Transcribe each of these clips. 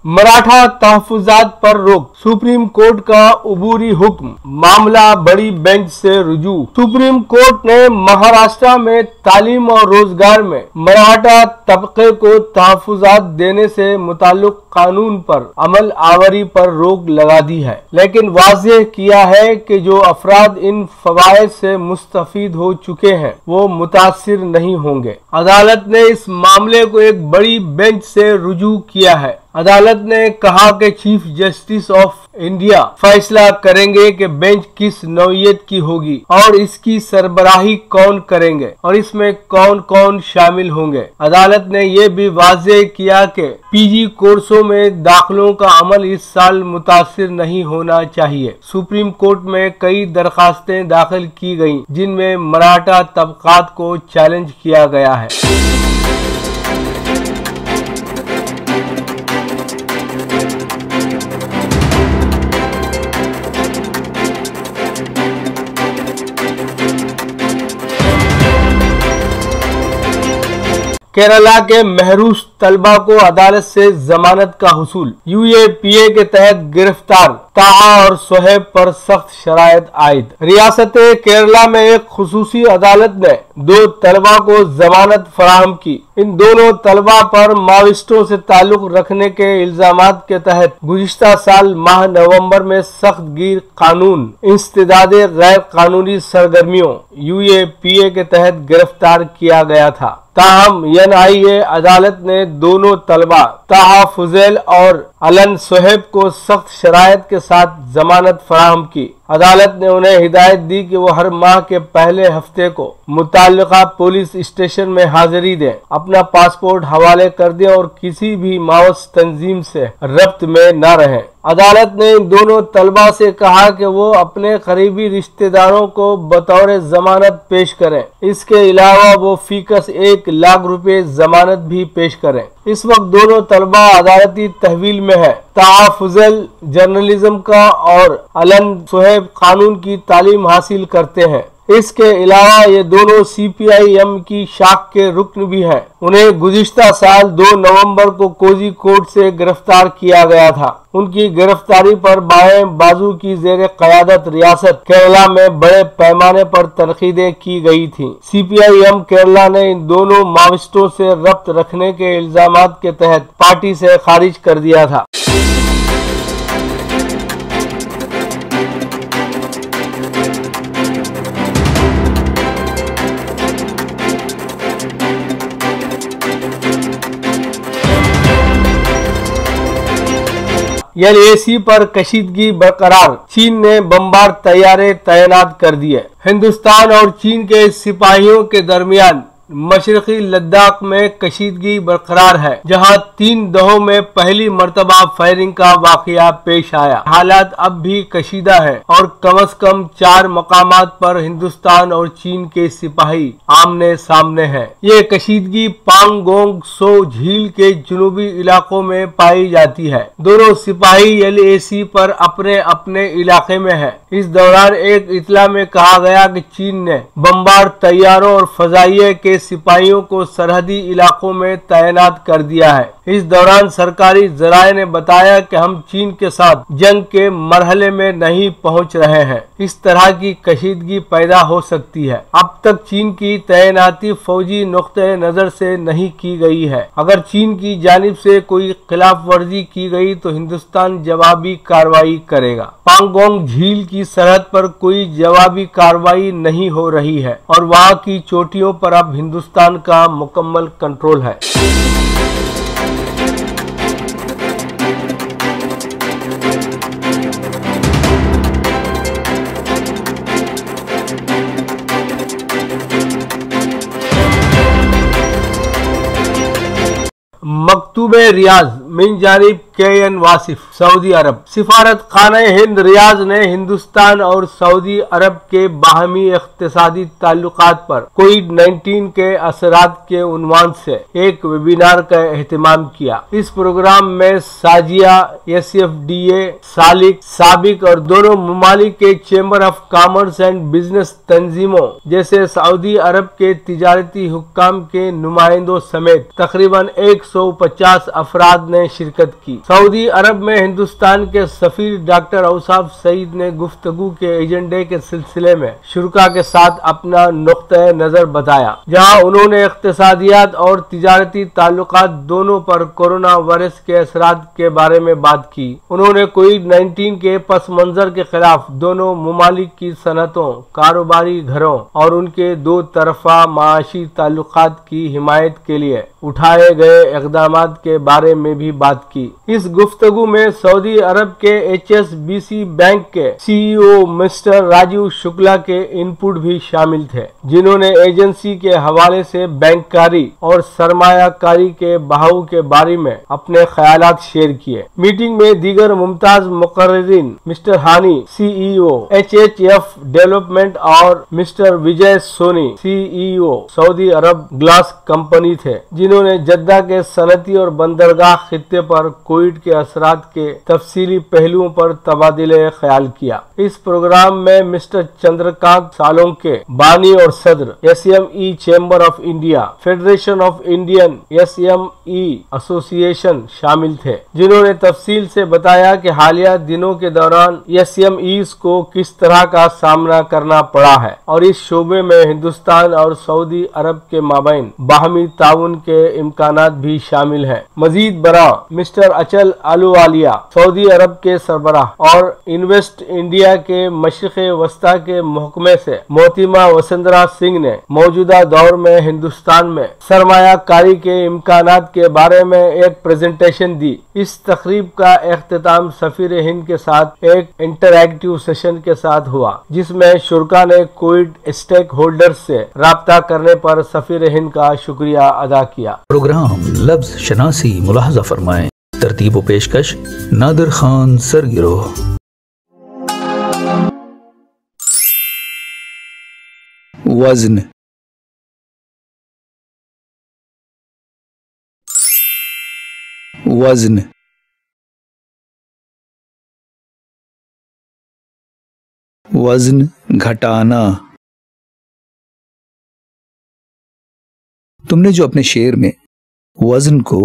मराठा तहफुजात पर रोक, supreme court का उबूरी हुक्म, मामला बड़ी बेंच से रुजू। सुप्रीम कोर्ट ने महाराष्ट्र में तालीम और रोजगार में मराठा तबके को तहफुजात देने से मुताल्लिक कानून पर अमल आवरी पर रोक लगा दी है, लेकिन वाज़ेह किया है कि जो अफराद इन फवायद से मुस्तफीद हो चुके हैं वो मुतासिर नहीं होंगे। अदालत ने इस मामले को एक बड़ी बेंच से रुजू किया है। अदालत ने कहा कि चीफ जस्टिस ऑफ इंडिया फैसला करेंगे कि बेंच किस नौइयत की होगी और इसकी सरबराही कौन करेंगे और इसमें कौन कौन शामिल होंगे। अदालत ने यह भी वाज़ेह किया कि पीजी कोर्सों में दाखिलों का अमल इस साल मुतासिर नहीं होना चाहिए। सुप्रीम कोर्ट में कई दरखास्तें दाखिल की गईं जिनमें मराठा तबकात को चैलेंज किया गया है। केरला के महरूस तलबा को अदालत से जमानत का हुसूल, यूएपीए के तहत गिरफ्तार ताहा और सोहेब पर सख्त शरायत आयद। रियासत केरला में एक खुसूसी अदालत ने 2 तलबा को जमानत फराहम की। इन दोनों तलबा पर माओइस्टों से ताल्लुक रखने के इल्जामात के तहत गुज़िश्ता साल माह नवंबर में सख्त गिर कानून इंसदादे गैर कानूनी सरगर्मियों यूएपीए के तहत गिरफ्तार किया गया था। ताहम एनआईए अदालत ने दोनों तलबा ताहा फुजैल और अलन सोहेब को सख्त शरायत के साथ जमानत फराहम की। अदालत ने उन्हें हिदायत दी कि वो हर माह के पहले हफ्ते को मुताल्लिका पुलिस स्टेशन में हाजिरी दें, अपना पासपोर्ट हवाले कर दें और किसी भी माओवादी तंजीम से रब्त में न रहें। अदालत ने इन दोनों तलबा से कहा कि वो अपने करीबी रिश्तेदारों को बतौर जमानत पेश करें। इसके अलावा वो फीकस 1 लाख रुपए जमानत भी पेश करें। इस वक्त दोनों तलबा अदालती तहवील में है। ताहा फुजैल जर्नलिज्म का और अलन सोहेब कानून की तालीम हासिल करते हैं। इसके अलावा ये दोनों सीपीआईएम की शाख के रुकन भी हैं। उन्हें गुज़िश्ता साल 2 नवंबर को कोझिकोड से गिरफ्तार किया गया था। उनकी गिरफ्तारी पर बाएं बाजू की जेर क़यादत रियासत केरला में बड़े पैमाने पर तनकीदें की गई थी। सीपीआईएम केरला ने इन दोनों माओइस्टों से रब्त रखने के इल्जामात के तहत पार्टी से खारिज कर दिया था। एलएसी पर कशीदगी बरकरार, चीन ने बमबार तैयारे तैनात कर दिए। हिंदुस्तान और चीन के सिपाहियों के दरमियान मशरकी लद्दाख में कशीदगी बरकरार है, जहां 3 दहों में पहली मर्तबा फायरिंग का वाकया पेश आया। हालात अब भी कशीदा है और कम से कम 4 मकामात पर हिंदुस्तान और चीन के सिपाही आमने सामने हैं। ये कशीदगी पांगोंग सो झील के जनूबी इलाकों में पाई जाती है। दोनों सिपाही एलएसी पर अपने अपने इलाके में है। इस दौरान एक इतला में कहा गया कि चीन ने बमबार तैयारों और फजाइये के सिपाहियों को सरहदी इलाकों में तैनात कर दिया है। इस दौरान सरकारी जराये ने बताया कि हम चीन के साथ जंग के मरहले में नहीं पहुंच रहे हैं। इस तरह की कशीदगी पैदा हो सकती है। अब तक चीन की तैनाती फौजी नुक्ते नजर से नहीं की गई है। अगर चीन की जानिब से कोई खिलाफ वर्जी की गई तो हिंदुस्तान जवाबी कार्रवाई करेगा। पांगोंग झील की सरहद पर कोई जवाबी कार्रवाई नहीं हो रही है और वहां की चोटियों पर अब हिंदुस्तान का मुकम्मल कंट्रोल है। मकतूबे रियाज मिन जानिब KN वासिफ, सऊदी अरब। सिफारत खाने हिंद रियाज ने हिंदुस्तान और सऊदी अरब के बाहमी इख्तिसादी ताल्लुकात पर कोविड-19 के असरात के उन्वान से एक वेबिनार का एहतमाम किया। इस प्रोग्राम में साजिया, SFDA, सालिक, साबिक और दोनों ममालिक के chamber of commerce and business तंजीमों जैसे सऊदी अरब के तिजारती हुक्काम के नुमाइंदों समेत तकरीबन 150 अफराद ने शिरकत की। सऊदी अरब में हिंदुस्तान के सफीर डॉक्टर औसाफ सईद ने गुफ्तगू के एजेंडे के सिलसिले में शुरा के साथ अपना नुक्ता नजर बताया, जहां उन्होंने इक्तिसादियात और तिजारती ताल्लुकात दोनों पर कोरोना वायरस के असरात के बारे में बात की। उन्होंने कोविड-19 के पस मंजर के खिलाफ दोनों मुमालिक की सनतों, कारोबारी घरों और उनके दो तरफा माशी ताल्लुकात की हिमायत के लिए उठाए गए इक़दामात के बारे में भी बात की। इस गुफ्तगू में सऊदी अरब के HSBC बैंक के CEO मिस्टर राजीव शुक्ला के इनपुट भी शामिल थे, जिन्होंने एजेंसी के हवाले से बैंककारी और सरमायाकारी के बहाव के बारे में अपने ख्यालात शेयर किए। मीटिंग में दीगर मुमताज मुकर्रिरीन मिस्टर हानी CEO HHF डेवलपमेंट और मिस्टर विजय सोनी CEO सऊदी अरब ग्लास कंपनी थे, जिन्होंने जद्दा के सनती और बंदरगाह खित्ते पर कोविड के असरात के तफसीली पहलुओं पर तबादिले ख्याल किया। इस प्रोग्राम में मिस्टर चंद्रकांत सालोंके, बानी और सदर SME chamber of India, federation of Indian SME association शामिल थे, जिन्होंने तफसील से बताया कि हालिया दिनों के दौरान SMEs को किस तरह का सामना करना पड़ा है और इस शोबे में हिंदुस्तान और सऊदी अरब के माबैन बाहमी ताउन के इम्कानात भी शामिल हैं। मजीद बरा मिस्टर अचल आलूवालिया, सऊदी अरब के सरबराह और इन्वेस्ट इंडिया के मशरिक़ वस्ता के महकमे से मोतिमा वसुंधरा सिंह ने मौजूदा दौर में हिंदुस्तान में सरमायाकारी के इम्कानात के बारे में एक प्रेजेंटेशन दी। इस तकरीब का इख्तिताम सफीर हिंद के साथ एक इंटरैक्टिव सेशन के साथ हुआ, जिसमें शुरा ने कोविड स्टेक होल्डर से राब्ता करने पर सफीर हिंद का शुक्रिया अदा किया। प्रोग्राम लफ्ज शनासी मुलाहजा फरमाएं। तरतीब व पेशकश नादिर खान सरगिरोह। वज़न, वज़न, वज़न घटाना। तुमने जो अपने शेर में वज़न को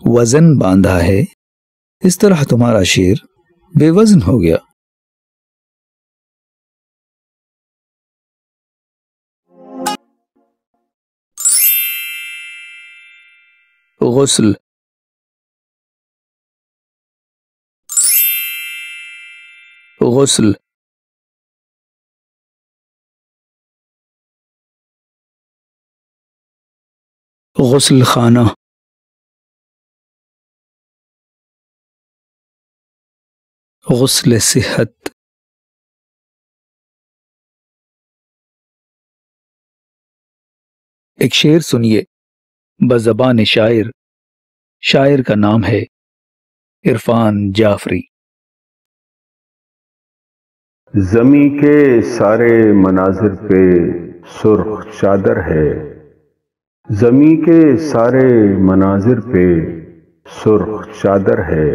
वज़न बांधा है, इस तरह तुम्हारा शेर बेवज़न हो गया। गुस्ल, गुस्ल, गुस्ल खाना, गुस्ल सेहत, एक शेर सुनिए बज़बान शायर। शायर का नाम है इरफान जाफरी। ज़मी के सारे मनाजिर पे सुर्ख चादर है, ज़मी के सारे मनाजिर पे सुर्ख चादर है,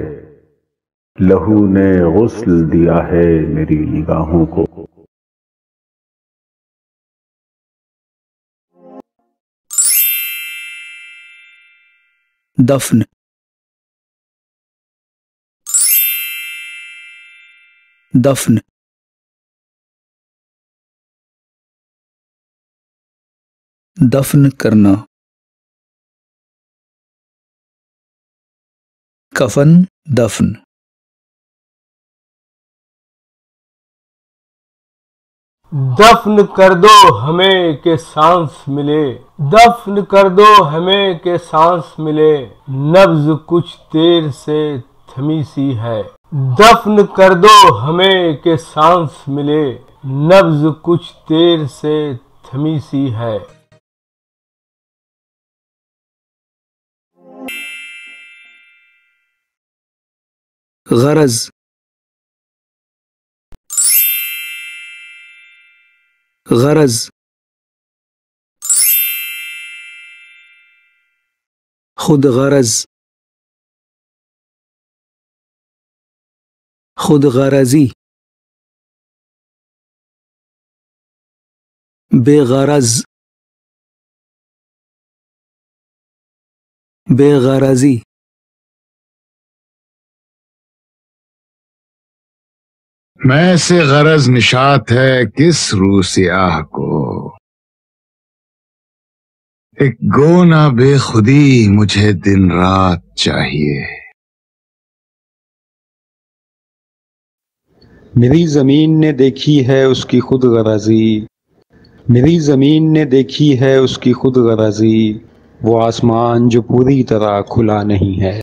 लहू ने गुस्ल दिया है मेरी निगाहों को। दफन, दफन, दफन करना। कफन, दफन, दफन कर दो हमें के सांस मिले, दफन कर दो हमें के सांस मिले, नब्ज कुछ देर से थमी सी है। दफन कर दो हमें के सांस मिले, नब्ज कुछ देर से थमी सी है। गरज, गरज, खुद गरज, खुद गरजी, बेगरज, बेगरजी, मैं से गरज निशात है किस रू सियाह को, एक गोना बेखुदी मुझे दिन रात चाहिए। मेरी जमीन ने देखी है उसकी खुद गरजी, मेरी जमीन ने देखी है उसकी खुद गरजी, वो आसमान जो पूरी तरह खुला नहीं है।